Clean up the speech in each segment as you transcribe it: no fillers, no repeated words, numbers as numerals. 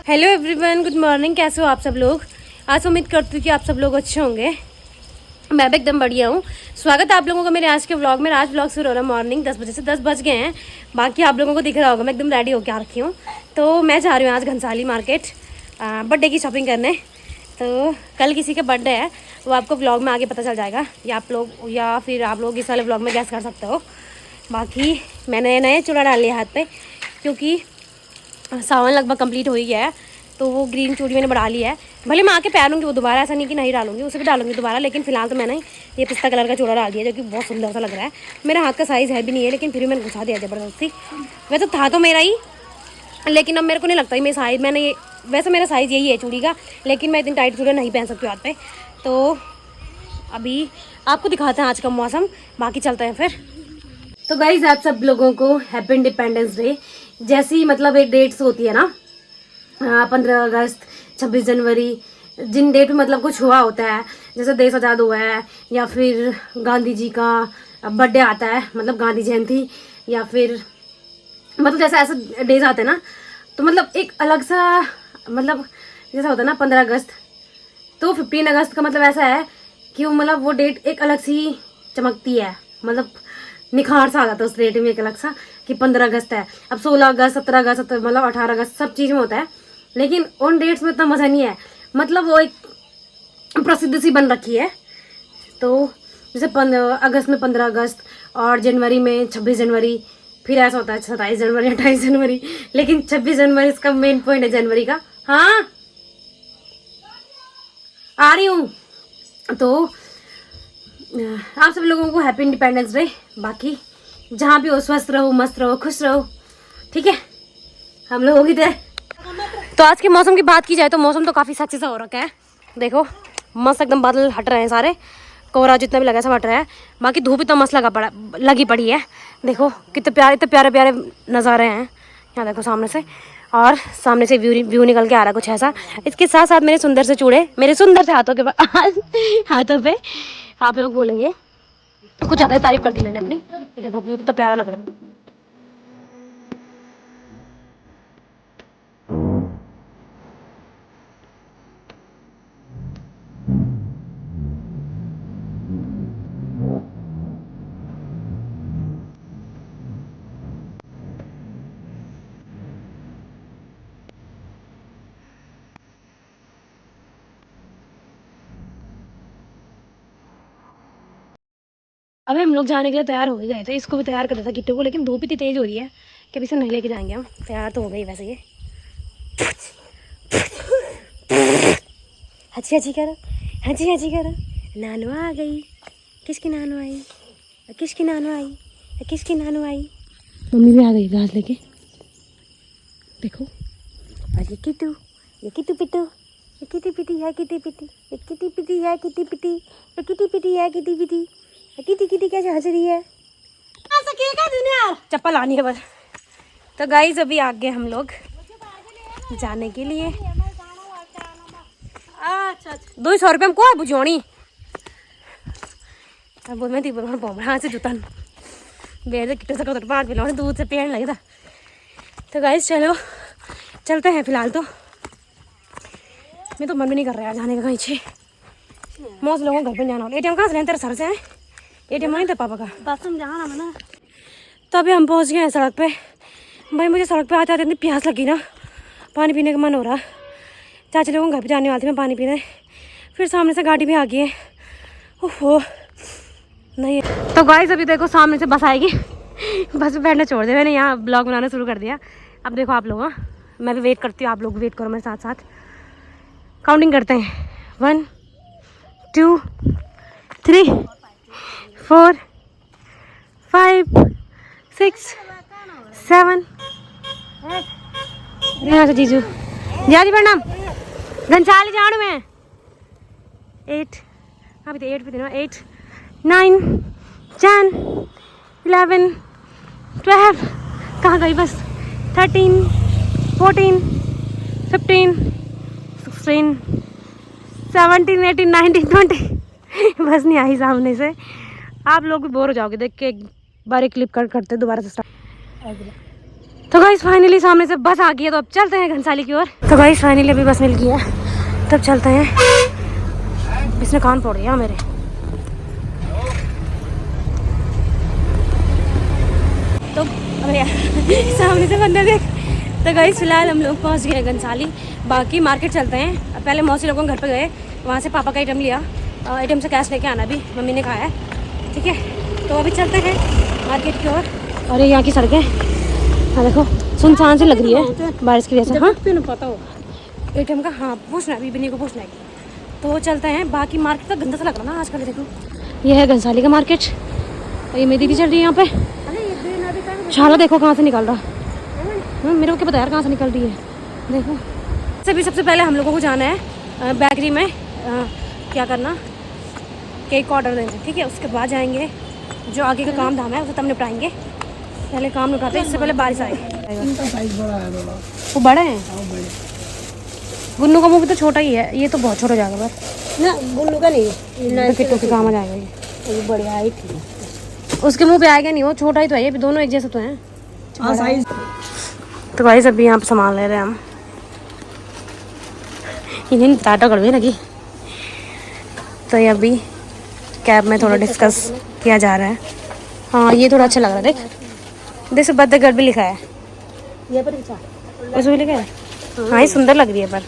Hello everyone, good morning. कैसे हो आप सब लोग? आज उम्मीद करती हूँ कि आप सब लोग अच्छे होंगे। मैं भी एकदम बढ़िया हूँ। स्वागत है आप लोगों का मेरे आज के व्लॉग में। आज व्लॉग शुरू हो रहा है मॉर्निंग 10 बजे से। 10 बज गए हैं। बाकी आप लोगों को दिख रहा होगा मैं एकदम रेडी होकर आ रखी हूँ। तो मैं जा रही हूँ आज घनसाली मार्केट बर्थडे की शॉपिंग करने। तो कल किसी का बर्थडे है, वो आपको व्लॉग में आगे पता चल जाएगा, या फिर आप लोग इस वाले व्लॉग में गैस कर सकते हो। बाकी मैंने नए चूड़ा डाल लिया हाथ पे, क्योंकि सावन लगभग कंप्लीट हो ही गया है। तो वो ग्रीन चूड़ी मैंने बढ़ा लिया है। भले मैं आके पहनूंगी वो दोबारा, ऐसा नहीं कि नहीं डालूंगी, उसे भी डालूंगी दोबारा। लेकिन फिलहाल तो मैंने ये पिस्ता कलर का चूड़ा डाल दिया, जो कि बहुत सुंदर सा लग रहा है। मेरा हाथ का साइज़ है भी नहीं है, लेकिन फिर भी मैंने घुसा दिया ज़बरदस्ती। वैसे था तो मेरा ही, लेकिन अब मेरे को नहीं लगता मेरा साइज़, वैसे मेरा साइज़ यही है चूड़ी का, लेकिन मैं इतनी टाइट चूड़ी नहीं पहन सकती हाथ पे। तो अभी आपको दिखाते हैं आज का मौसम, बाकी चलते हैं फिर। तो गाइज आप सब लोगों को हैप्पी इंडिपेंडेंस डे। जैसी मतलब एक डेट्स होती है ना, 15 अगस्त, 26 जनवरी, जिन डेट में मतलब कुछ हुआ होता है, जैसे देश आज़ाद हुआ है, या फिर गांधी जी का बर्थडे आता है, मतलब गांधी जयंती, या फिर मतलब जैसे ऐसे डेज आते हैं ना, तो मतलब एक अलग सा मतलब जैसा होता है ना 15 अगस्त, तो 15 अगस्त का मतलब ऐसा है कि वो मतलब वो डेट एक अलग सी चमकती है, मतलब निखार सा आ जाता है उस डेट में एक अलग सा कि 15 अगस्त है। अब 16 अगस्त, 17 अगस्त, मतलब 18 अगस्त सब चीज़ में होता है, लेकिन उन डेट्स में इतना मज़ा नहीं है। मतलब वो एक प्रसिद्ध सी बन रखी है। तो जैसे 15 अगस्त में 15 अगस्त, और जनवरी में 26 जनवरी, फिर ऐसा होता है 27 जनवरी, 28 जनवरी, लेकिन 26 जनवरी इसका मेन पॉइंट है जनवरी का। हाँ आ रही हूँ। तो आप सब लोगों को हैप्पी इंडिपेंडेंस डे। बाकी जहाँ भी हो स्वस्थ रहो, मस्त रहो, खुश रहो, ठीक है। हम लोग होगी थे। तो आज के मौसम की बात की जाए तो मौसम तो काफ़ी सेक्सी सा हो रखा है। देखो मस्त एकदम बादल हट रहे हैं सारे, कोहरा जितना भी लगा है सब हट रहा है। बाकी धूप इतना मस्त लगी पड़ी है। देखो इतने प्यारे प्यारे नज़ारे हैं यहाँ। देखो सामने से, और सामने से व्यू निकल के आ रहा है कुछ ऐसा। इसके साथ साथ मेरे सुंदर से चूड़े मेरे सुंदर से हाथों के हाथों पे आप लोग बोलेंगे कुछ ज़्यादा तारीफ कर दी मैंने अपनी। देखो व्यू तो प्यारा लग रहा है। अबे हम लोग जाने के लिए तैयार हो ही गए थे, इसको भी तैयार कर दिया था किट्टू को, लेकिन धूप इतनी तेज हो रही है कि अभी से नहीं लेके जाएंगे हम। तैयार तो हो गई वैसे ये। हची हची करो, हची हची करो। नानू आ गई। किसकी नानू आई? किसकी नानू आई? किसकी नानू आई? मम्मी भी आ गई घास लेके। देखो और ये किट्टू पिट्टू, ये किटी पिटी है, किटी पिटी, ये किटी पिटी है, किटी पिटी, ये किटी पिटी है, किटी पिटी, किटी किटी कैसे हंस रही है। चप्पल आनी है बस। तो गाइस अभी आ गए हम लोग जाने के लिए। अच्छा 200 रुपये हमको बुझोनी। अब मैं थी हाँ से जूता बेर किट्टे से कतर पाँच पिलाने दूध से पेड़ लगता। तो गाइस चलो चलते हैं। फिलहाल तो मैं तो मन भी नहीं कर रहा है जाने का कहीं छे। मौज लोगों को घर पे जाना हो। एटीएम कहाँ से लें तेरे सर से है? एटीएम नहीं था पापा का, बस हम जाना ना। तो अभी हम पहुँच गए हैं सड़क पे। भाई मुझे सड़क पे आते आते इतनी प्यास लगी ना, पानी पीने का मन हो रहा। चाचा लोगों घर पे जाने वाले थे मैं पानी पीने, फिर सामने से गाड़ी भी आ गई है। ओहो नहीं। तो गाइस अभी देखो सामने से बस आएगी, बस में बैठना छोड़ दिया मैंने, यहाँ ब्लॉग बनाना शुरू कर दिया। अब देखो आप लोग, मैं भी वेट करती हूँ, आप लोग भी वेट करो मेरे साथ साथ। काउंटिंग करते हैं 1 2 3 4 5 6 7 यहाँ से जीजू जी प्रणाम घनसाली जाऊँ मैं। 8 अभी तो 8 पे देना। 8 9 10 11 12 कहाँ गई बस। 13 14 15 16 17 18 19 20 बस नहीं आई सामने से। आप लोग भी बोर हो जाओगे देख के। एक बार एक क्लिप करते दोबारा से स्टार्ट। तो गाइस फाइनली सामने से बस आ गई है, तो अब चलते हैं घनसाली की ओर। तो गाइस फाइनली अभी बस मिल गई है, तब चलते हैं। इसने कान फोड़ दिया मेरे। तो अरे सामने से बंदा देख। तो गाइस फिलहाल हम लोग पहुंच गए हैं घनसाली। बाकी मार्केट चलते हैं। पहले मौसी लोगों के घर पे गए, वहाँ से पापा का आइटम लिया। आइटम से कैश लेके आना भी मम्मी ने कहा है, ठीक है। तो अभी चलते हैं मार्केट की ओर। और यहाँ की सड़कें देखो सुनसान सी लग रही है बारिश की वजह से। हाँ पता हो एटीएम का, हाँ पूछना है बीबी को पूछना है। तो चलते हैं। बाकी मार्केट का गंदा सा लग रहा ना आजकल। देखो ये है घनसाली का मार्केट। ये मेरी दीदी चल रही है यहाँ पे। छाला देखो कहाँ से निकल रहा। मेरे को क्या पता यार कहाँ से निकल रही है। देखो सबसे पहले हम लोगों को जाना है बेकरी में। क्या करना, केक ऑर्डर देना, ठीक है। उसके बाद जाएंगे, जो आगे का काम धाम है उसे तब निपटाएंगे। पहले काम निपटाते हैं, इससे पहले बारिश आए। वो बड़े हैं। गुन्नू का मुंह भी तो छोटा ही है, ये तो बहुत छोटा जाएगा बस ना। गुन्नू का नहीं, किट्टू के काम आ जाएगा ये बढ़िया आई थी। उसके मुंह पे आएगा नहीं, वो छोटा ही तो है। ये दोनों एक जैसे तो हैं। तो भाई अभी यहाँ पे सामान ले रहे हैं हम। इन्हें टाटा कड़वी लगी। तो ये अभी कैब में थोड़ा डिस्कस किया जा रहा है। हाँ ये थोड़ा अच्छा लग रहा है। देख बद्दगढ़ भी लिखा है ये पर, उसमें लिखा है। हाँ ये सुंदर लग रही है, पर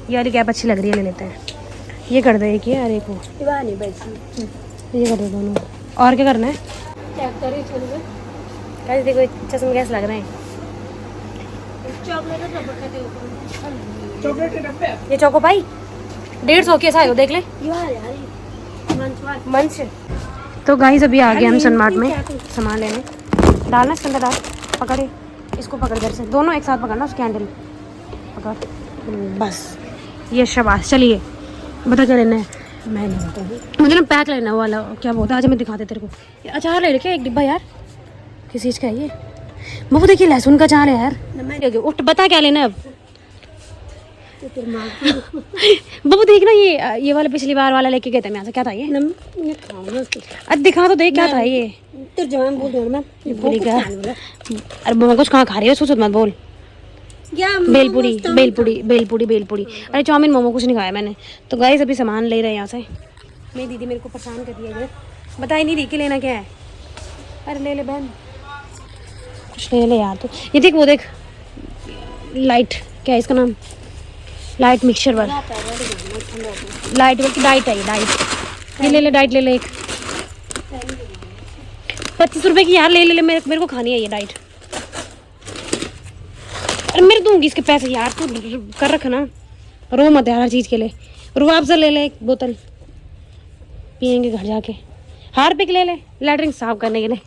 ये वाली कैब अच्छी लग रही है, ले लेते हैं। ये कर दे एक ये और एक वो, ये कर दे दोनों। और क्या करना है? कैसे देखो चश्मे कैसे लग रहे हैं। ये चौको पाई 150 के साथ देख ले मंच। तो गाइस अभी आ गए हम सनमार्ट में सामान लेने। डालना इसके अंदर, डाल पकड़े इसको, पकड़ इधर से दोनों एक साथ पकड़ना, उसके हैंडल पकड़ बस। ये शाबाश। चलिए बता क्या लेना है? मैं नहीं बताऊँ, मुझे ना पैक लेना वो वाला, क्या बोलता है। आज मैं दिखाते तेरे को। अचार ले रखे एक डिब्बा यार, किस चीज़ का है ये? वो देखिए लहसुन का अचार है यार। उठ बता क्या लेना है अब। बाबू देख ना, ये वाला पिछली बार वाला लेके गए थे मैं। क्या था ये? अब दिखा तो देख क्या था ये। भूल गया। अरे मैं कुछ कहाँ खा रही है, सोच मत बोल। बेलपूड़ी बेलपूड़ी बेलपूड़ी बेलपूड़ी। अरे चाउमीन मोमो कुछ नहीं खाया मैंने। तो गाइस अभी सामान ले रहे हैं यहाँ से। मेरी दीदी मेरे को परेशान कर दिया है, बता ही नहीं रही कि लेना क्या है। अरे ले ले बहन, कुछ ले ले यार। तो ये देख, वो देख लाइट, क्या है इसका नाम? लाइट मिक्सचर वाला। लाइट बल्कि डाइट है ये, डाइट। ये ले ले डाइट, ले ले एक 25 रुपए की यार। ले ले मेरे को खानी है ये डाइट। अरे मेरे दूंगी इसके पैसे यार, तू कर रखना। रो मत यार हर चीज़ के लिए। रूआफ़ज़ा ले ले एक बोतल, पियेंगे घर जाके। हार्पिक ले ले लैटरिन साफ करने के लिए।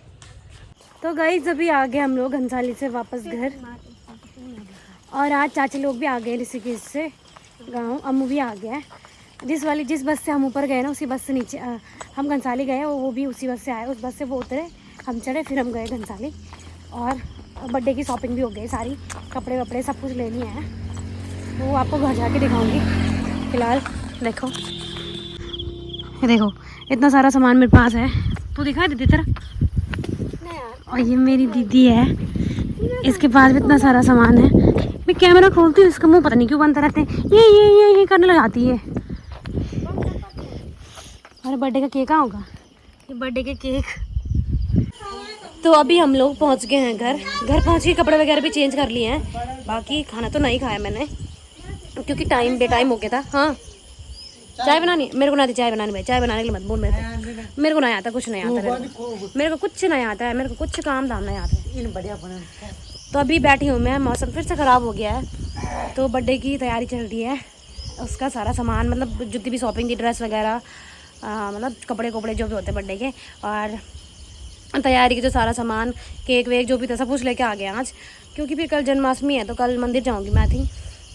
तो गाइस अभी आ गए हम लोग घनसाली से वापस घर। और आज चाची लोग भी आ गए ऋषिकेश से गाँव। अम्मू भी आ गया है। जिस बस से हम ऊपर गए ना, उसी बस से नीचे हम घनसाली गए। वो भी उसी बस से आए। उस बस से वो उतरे, हम चढ़े, फिर हम गए घनसाली। और बर्थडे की शॉपिंग भी हो गई सारी, कपड़े वपड़े सब कुछ ले लिए हैं। वो आपको घर जाके दिखाऊंगी। फिलहाल देखो, ये देखो इतना सारा सामान मेरे पास है। तू दिखा दीदी तेरा। और ये मेरी दीदी है, इसके पास भी इतना सारा सामान है। मैं कैमरा खोलती हूँ, इसका मुंह पता नहीं क्यों बनता रहते हैं। ये करने लगाती है। अरे बर्थडे का केक कहाँ होगा? ये बर्थडे के केक। तो अभी हम लोग पहुँच गए हैं घर पहुँच के कपड़े वगैरह भी चेंज कर लिए हैं। बाकी खाना तो नहीं खाया मैंने, क्योंकि बे टाइम हो गया था। हाँ चाय बनानी, मेरे को ना आती चाय बनानी भाई। चाय बनाने के लिए मत बोल मेरे को नहीं आता, कुछ नहीं आता मेरे को कुछ नहीं आता है। मेरे को कुछ काम धाम नहीं आता है। तो अभी बैठी हूँ मैं, मौसम फिर से ख़राब हो गया है। तो बर्थडे की तैयारी चल रही है, उसका सारा सामान, मतलब जितनी भी शॉपिंग थी, ड्रेस वगैरह, मतलब कपड़े जो भी होते हैं बर्थडे के, और तैयारी की जो सारा सामान, केक वेक जो भी था सब कुछ लेके आ गया आज। क्योंकि फिर कल जन्माष्टमी है, तो कल मंदिर जाऊँगी मैं थी,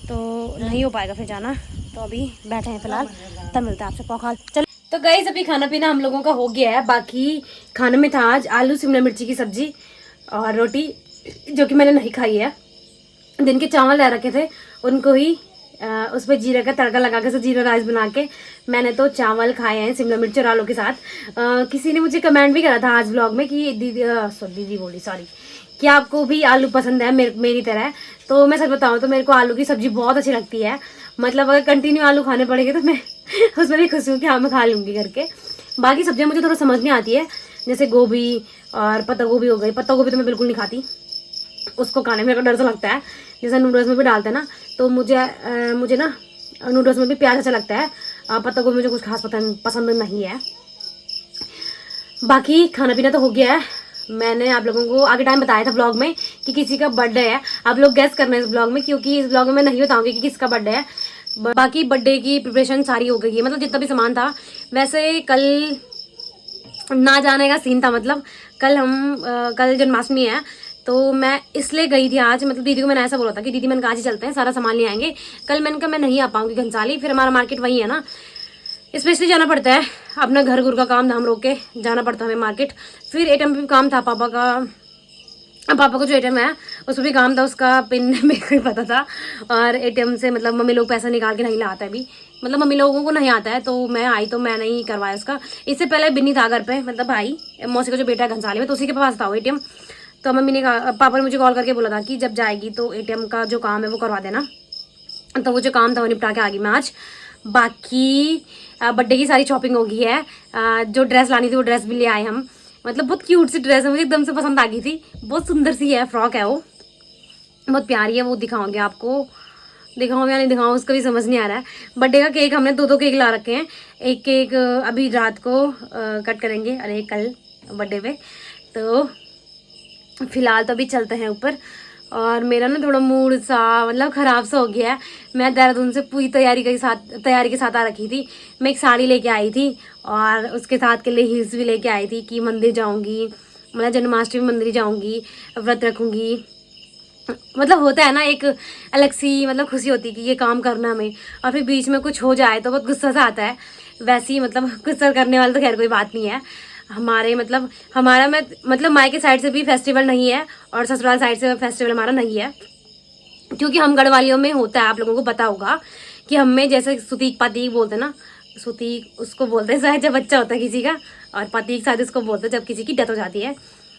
तो नहीं हो पाएगा फिर जाना। तो अभी बैठे हैं फिलहाल, तब मिलते हैं आपसे पौखाल। चल तो गाइस अभी खाना पीना हम लोगों का हो गया है। बाकी खाने में था आज आलू शिमला मिर्ची की सब्जी और रोटी, जो कि मैंने नहीं खाई है। दिन के चावल ले रखे थे, उनको ही उस पर जीरा का तड़का लगा के, जीरा राइस बना के मैंने तो चावल खाए हैं शिमला मिर्च और आलू के साथ। किसी ने मुझे कमेंट भी करा था आज व्लॉग में कि दीदी बोली सॉरी कि आपको भी आलू पसंद है मेरी तरह। तो मैं सच बताऊँ तो मेरे को आलू की सब्जी बहुत अच्छी लगती है। मतलब अगर कंटिन्यू आलू खाने पड़ेंगे तो मैं उसमें भी खुश हूँ कि हाँ मैं खा लूँगी करके। बाकी सब्जियाँ मुझे थोड़ा समझ नहीं आती है, जैसे गोभी और पत्ता गोभी हो गई। पत्ता गोभी तो मैं बिल्कुल नहीं खाती, उसको खाने में मेरे को डर सा लगता है। जैसे नूडल्स में भी डालते हैं ना, तो मुझे ना नूडल्स में भी प्याज अच्छा लगता है। पत्ता गोभी मुझे कुछ खास पसंद नहीं है। बाकी खाना पीना तो हो गया है। मैंने आप लोगों को आगे टाइम बताया था ब्लॉग में कि किसी का बर्थडे है। आप लोग गैस करना है इस ब्लॉग में, क्योंकि इस ब्लॉग में मैं नहीं बताऊंगी कि किसका बर्थडे है। बाकी बर्थडे की प्रिपरेशन सारी हो गई है, मतलब जितना भी सामान था। वैसे कल ना जाने का सीन था, मतलब कल जन्माष्टमी है, तो मैं इसलिए गई थी आज। मतलब दीदी को मैंने ऐसा बोला था कि दीदी मैंने कहा आज ही चलते हैं, सारा सामान ले आएंगे। कल मैंने कहा मैं नहीं आ पाऊंगी घंसाली, फिर हमारा मार्केट वही है ना, स्पेशली जाना पड़ता है। अपना घर का काम धाम रोक के जाना पड़ता है हमें मार्केट। फिर एटीएम पे भी काम था पापा को जो एटीएम है उसमें भी काम था, उसका पिन मेरे को ही पता था। और एटीएम से मतलब मम्मी लोग पैसा निकाल के नहीं लाता है अभी, मतलब मम्मी लोगों को नहीं आता है। तो मैं आई तो मैंने ही करवाया उसका। इससे पहले बिन्नी था घर पे, मतलब भाई मौसी का जो बेटा है घंसाली में, तो उसी के पास था वो एटीएम। तो मम्मी ने कहा, पापा ने मुझे कॉल करके बोला था कि जब जाएगी तो एटीएम का जो काम है वो करवा देना। तो वो जो काम था वो निपटा के आ गई मैं आज। बाकी बर्थडे की सारी शॉपिंग हो गई है। जो ड्रेस लानी थी वो ड्रेस भी ले आए हम। मतलब बहुत क्यूट सी ड्रेस है, मुझे एकदम से पसंद आ गई थी। बहुत सुंदर सी है, फ्रॉक है वो, बहुत प्यारी है। वो दिखाऊंगी आपको, दिखाऊँ या नहीं दिखाऊँ उसका भी समझ नहीं आ रहा है। बर्थडे का केक हमने दो केक ला रखे हैं। एक केक अभी रात को कट करेंगे और एक कल बर्थडे पे। तो फिलहाल तो अभी चलते हैं ऊपर। और मेरा ना थोड़ा मूड सा मतलब ख़राब सा हो गया है। मैं देहरादून से पूरी तैयारी के साथ आ रखी थी। मैं एक साड़ी लेके आई थी और उसके साथ के लिए हील्स भी लेके आई थी कि मंदिर जाऊंगी, मतलब जन्माष्टमी मंदिर जाऊंगी, व्रत रखूंगी। मतलब होता है ना एक अलग सी मतलब खुशी होती है कि ये काम करना हमें, और फिर बीच में कुछ हो जाए तो बहुत गुस्सा सा आता है। वैसे ही मतलब गुस्सा करने वाला तो खैर कोई बात नहीं है। हमारा मतलब मायके साइड से भी फेस्टिवल नहीं है और ससुराल साइड से फेस्टिवल हमारा नहीं है, क्योंकि हम गढ़वालियों में होता है, आप लोगों को पता होगा कि हमें जैसे सुतीक पतीक बोलते हैं ना, सुतीक उसको बोलते हैं शायद जब बच्चा होता है किसी का, और पतीक शायद उसको बोलते हैं जब किसी की डेथ हो जाती है,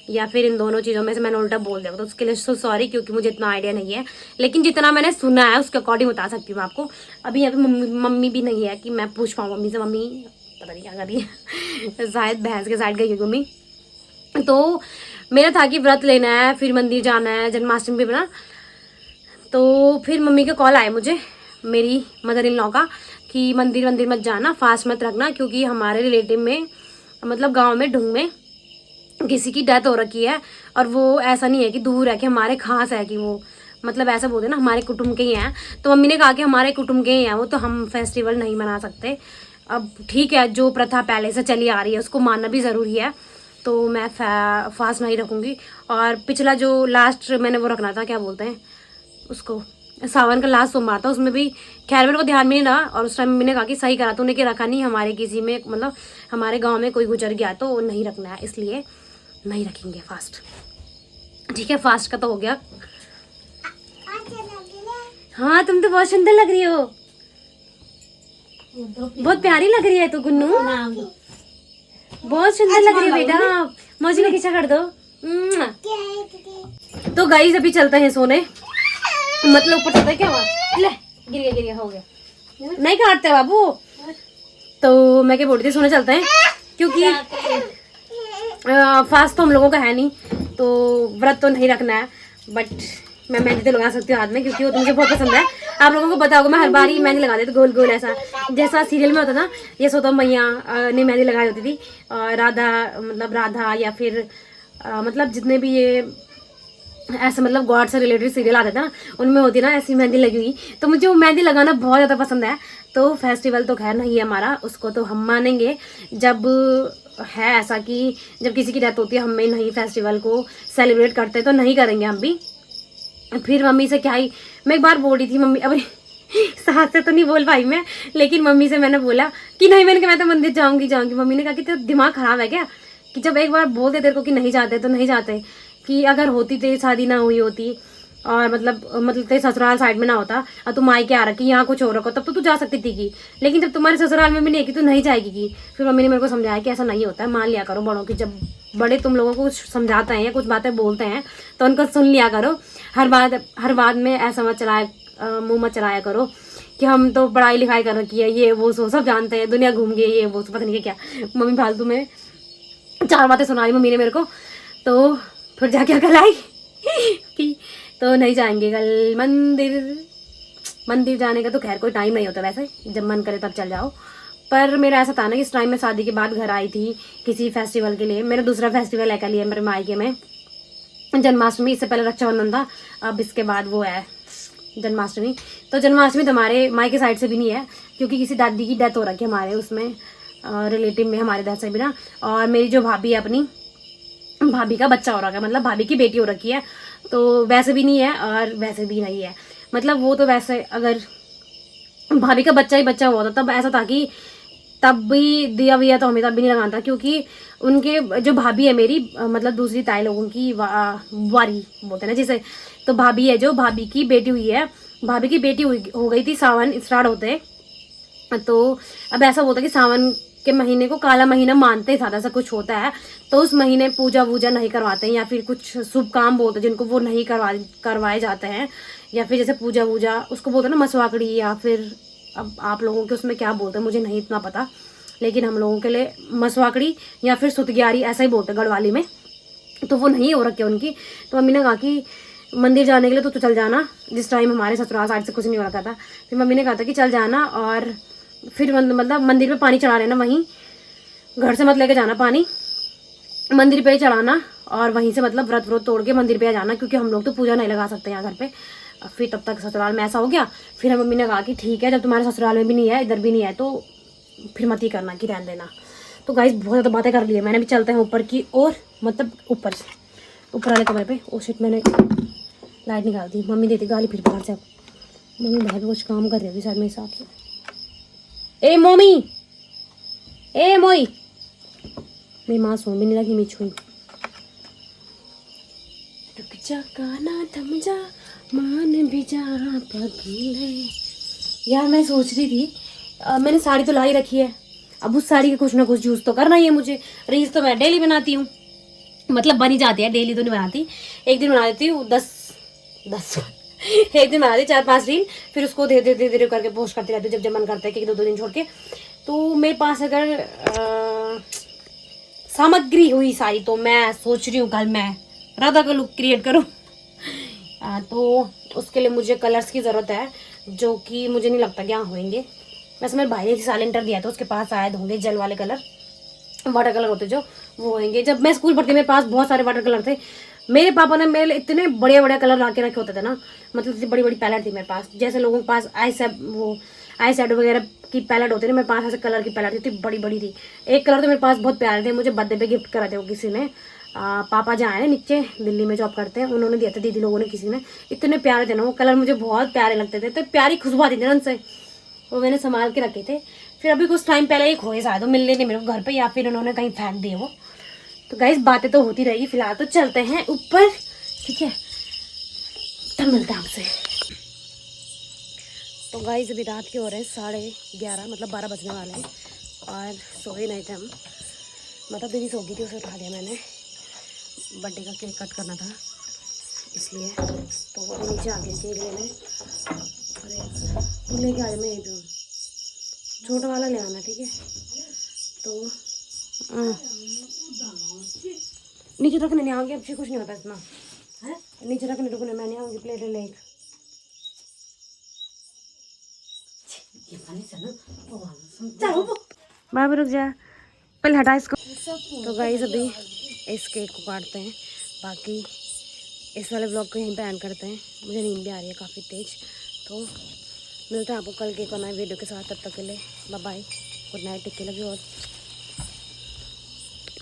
या फिर इन दोनों चीज़ों में से मैंने उल्टा बोल दिया तो उसके लिए सॉरी, क्योंकि मुझे इतना आइडिया नहीं है। लेकिन जितना मैंने सुना है उसके अकॉर्डिंग बता सकती हूँ आपको। अभी यहाँ पे मम्मी भी नहीं है कि मैं पूछ पाऊँ मम्मी से, मम्मी पता नहीं क्या कर रही है शायद भैंस के साइड गई है मम्मी। तो मेरा था कि व्रत लेना है, फिर मंदिर जाना है जन्माष्टमी पे ना। तो फिर मम्मी का कॉल आया मुझे, मेरी मदर इन लॉ का, कि मंदिर मत जाना, फास्ट मत रखना, क्योंकि हमारे रिलेटिव में मतलब गांव में ढूंग में किसी की डेथ हो रखी है। और वो ऐसा नहीं है कि दूर है, कि हमारे खास है कि वो मतलब ऐसा बोलते हैं ना हमारे कुटुंब के ही हैं। तो मम्मी ने कहा कि हमारे कुटुंब के ही हैं वो, तो हम फेस्टिवल नहीं मना सकते। अब ठीक है, जो प्रथा पहले से चली आ रही है उसको मानना भी ज़रूरी है। तो मैं फास्ट नहीं रखूँगी। और पिछला जो लास्ट मैंने वो रखना था, क्या बोलते हैं उसको, सावन का लास्ट सोमवार था, उसमें भी खैर मेरे को ध्यान में नहीं रहा। और उस टाइम मम्मी ने कहा कि सही करा तूने कि रखा नहीं, हमारे किसी में मतलब हमारे गांव में कोई गुजर गया तो नहीं रखना है, इसलिए नहीं रखेंगे फास्ट। ठीक है, फास्ट का तो हो गया। हाँ तुम तो बहुत सुंदर लग रही हो, बहुत प्यारी लग रही है तू गुन्नू, बहुत सुंदर लग रही है बेटा। मौजी को खींचा कर दो। तो गाइस अभी चलते हैं सोने, मतलब ऊपर चलते क्या हुआ, ले गिर गया हो गया, नहीं काटते बाबू। तो मैं क्या बोल रही थी, सोने चलते हैं, क्योंकि फास्ट तो हम लोगों का है नहीं, तो व्रत तो नहीं रखना है। बट मैं मेहंदी तो लगा सकती हूँ हाथ में, क्योंकि वो तो मुझे बहुत पसंद है। आप लोगों को पता होगा मैं हर बार ही मेहंदी लगा देती गोल गोल, ऐसा जैसा सीरियल में होता था। ये सोता मैया ने मेहंदी लगाई होती थी, राधा या फिर मतलब जितने भी ये ऐसे मतलब गॉड से रिलेटेड सीरियल आते थे ना, उनमें होती ना ऐसी मेहंदी लगी हुई। तो मुझे वो मेहंदी लगाना बहुत ज़्यादा पसंद है। तो फेस्टिवल तो खैर नहीं है हमारा, उसको तो हम मानेंगे जब है ऐसा कि जब किसी की डेथ होती है, हमें नहीं फेस्टिवल को सेलिब्रेट करते तो नहीं करेंगे हम भी। फिर मम्मी से क्या ही मैं एक बार बोल रही थी, मम्मी अभी साथ से तो नहीं बोल पाई मैं, लेकिन मम्मी से मैंने बोला कि नहीं, मैंने कहा मैं तो मंदिर जाऊंगी। मम्मी ने कहा कि तेरा दिमाग खराब है क्या, कि जब एक बार बोलते तेरे को कि नहीं जाते तो नहीं जाते, कि अगर होती तेरी शादी ना हुई होती और मतलब तेरे ससुराल साइड में ना होता और तुम मायके आ रखी यहाँ कुछ हो रखो तब तो तू जा सकती थी की। लेकिन जब तुम्हारे ससुराल में भी नहीं है कि तू नहीं जाएगी की। फिर मम्मी ने मेरे को समझाया कि ऐसा नहीं होता है, मान लिया करो बड़ों की, जब बड़े तुम लोगों को कुछ समझाते हैं या कुछ बातें बोलते हैं तो उनको सुन लिया करो। हर बात में ऐसा मत चलाया मुँह मत चलाया करो कि हम तो पढ़ाई लिखाई कर रखी है, ये वो सब जानते हैं, दुनिया घूम गई, ये वो पता नहीं क्या। मम्मी फालतू में 4 बातें सुना रही मम्मी ने मेरे को। तो फिर जाके अकल आई कि तो नहीं जाएंगे कल मंदिर जाने का। तो खैर कोई टाइम नहीं होता वैसे, जब मन करे तब चल जाओ। पर मेरा ऐसा था ना कि इस टाइम में शादी के बाद घर आई थी किसी फेस्टिवल के लिए। मेरा दूसरा फेस्टिवल है कल ही है मेरे मायके में, जन्माष्टमी। इससे पहले रक्षाबंधन था, अब इसके बाद वो है जन्माष्टमी। तो जन्माष्टमी तो हमारे मायके साइड से भी नहीं है क्योंकि किसी दादी की डेथ हो रखी है हमारे उसमें रिलेटिव में, हमारे इधर से भी ना। और मेरी जो भाभी है अपनी भाभी का बच्चा हो रखा है, मतलब भाभी की बेटी हो रखी है। तो वैसे भी नहीं है और वैसे भी नहीं है, मतलब वो तो वैसे अगर भाभी का बच्चा ही बच्चा हुआ था तब ऐसा था कि तब भी दिया विया तो हमें तब भी नहीं लगाना था क्योंकि उनके जो भाभी है मेरी मतलब दूसरी ताई लोगों की वारी बोलते हैं ना जिसे। तो भाभी है जो भाभी की बेटी हुई है, भाभी की बेटी हो गई थी सावन स्टार्ट होते। तो अब ऐसा होता है कि सावन के महीने को काला महीना मानते हैं, ज़्यादा सा कुछ होता है तो उस महीने पूजा वूजा नहीं करवाते हैं या फिर कुछ शुभ काम बोलते हैं जिनको वो नहीं करवाए जाते हैं। या फिर जैसे पूजा वूजा उसको बोलते हैं ना मसवाकड़ी, या फिर अब आप लोगों के उसमें क्या बोलते हैं मुझे नहीं इतना पता, लेकिन हम लोगों के लिए मसवाकड़ी या फिर सुतग्यारी ऐसा ही बोलते हैं गढ़वाली में। तो वो नहीं हो रखी है उनकी। तो मम्मी ने कहा कि मंदिर जाने के लिए तो चल जाना, जिस टाइम हमारे ससुराल साइड से कुछ नहीं हो रखा था। फिर मम्मी ने कहा था कि चल जाना और फिर मतलब मंदिर पे पानी चढ़ा लेना, वहीं घर से मत लेके जाना पानी, मंदिर पे ही चढ़ाना और वहीं से मतलब व्रत तोड़ के मंदिर पे आ जाना क्योंकि हम लोग तो पूजा नहीं लगा सकते यहाँ घर पे। फिर तब तक ससुराल में ऐसा हो गया। फिर हम मम्मी ने कहा कि ठीक है जब तुम्हारे ससुराल में भी नहीं है इधर भी नहीं है तो फिर मत ही करना कि रहने देना। तो गाइस बहुत ज़्यादा बातें कर ली है मैंने, भी चलते हैं ऊपर की और मतलब ऊपर वाले कमरे पे। ओ शिट मैंने लाइट निकाल दी, मम्मी देती गाली फिर बाहर से। अब मम्मी बाहर भी कुछ काम कर रही होगी शायद मेरे हिसाब से। ए मोमी ए मोई, मेरी माँ सुन भी नहीं लगी मीच हुई। रुक जा काना थम जा मान भी जा पगले। यार मैं सोच रही थी मैंने साड़ी तो लाई रखी है, अब उस साड़ी का कुछ ना कुछ यूज़ तो करना ही है मुझे। रील्स तो मैं डेली बनाती हूँ, मतलब बनी जाती है, डेली तो नहीं बनाती। एक दिन बना देती हूँ 10 एक दिन बना दी 4-5 रील, फिर उसको धीरे धीरे करके पोस्ट करती रहती हूँ जब मन करता है कि 2 दिन छोड़ के। तो मेरे पास अगर सामग्री हुई सारी तो मैं सोच रही हूँ कल मैं राधा का लुक क्रिएट करूँ। तो उसके लिए मुझे कलर्स की ज़रूरत है जो कि मुझे नहीं लगता कि यहाँ होंगे। वैसे मेरे भाई ने साइलेंटर दिया था उसके पास शायद होंगे जेल वाले कलर, वाटर कलर होते जो वो होंगे। जब मैं स्कूल पढ़ती मेरे पास बहुत सारे वाटर कलर थे। मेरे पापा ने मेरे लिए इतने बड़े बड़े कलर ला के रखे होते थे ना, मतलब इतनी बड़ी बड़ी पैलेट थी मेरे पास। जैसे लोगों के पास आई शैडो वगैरह की पैलेट होती है ना, मेरे पास ऐसे कलर की पैलेट थी, इतनी बड़ी बड़ी थी। एक कलर तो मेरे पास बहुत प्यारे थे, मुझे बर्थडे पे गिफ्ट करा थे वो किसी ने। पापा जहाँ है नीचे दिल्ली में जॉब करते हैं उन्होंने दिया था, दीदी लोगों ने किसी ने। इतने प्यारे थे ना वो कलर, मुझे बहुत प्यारे लगते थे, तो प्यारी खुशबू आती थी ना उनसे, वो मैंने संभाल के रखे थे। फिर अभी कुछ टाइम पहले एक खोए शायद, मिलने नहीं मेरे को घर पे, या फिर उन्होंने कहीं फेंक दिए वो। तो गाइस बातें तो होती रहेगी, फिलहाल तो चलते हैं ऊपर, ठीक है, तब मिलते हैं आपसे। तो गाइस अभी रात के हो रहे हैं 11:30, मतलब 12 बजने वाले हैं और सोए नहीं थे हम, मतलब दीदी सो गई थी, उसे उठा दिया मैंने। बर्थडे का केक कट करना था इसलिए, तो अभी नीचे आ गया केक लेने। अरे तू लेके आ जा, मैं यहीं पे हूँ, छोटा वाला ले आना ठीक है। तो नीचे रखने नहीं आऊँगी, अब से कुछ नहीं होता इतना है, नीचे रखने रुकने मैं नहीं आऊँगी, प्लेट ले। बाबा रुक जा, पहले हटा इसको। तो गाइस अभी इस केक को काटते हैं, बाकी इस वाले ब्लॉग को यहीं पे एंड करते हैं। मुझे नींद भी आ रही है काफ़ी तेज। तो मिलते हैं आपको कल के एक नए वीडियो के साथ, तब तक के लिए bye bye, good night, take care, love you all.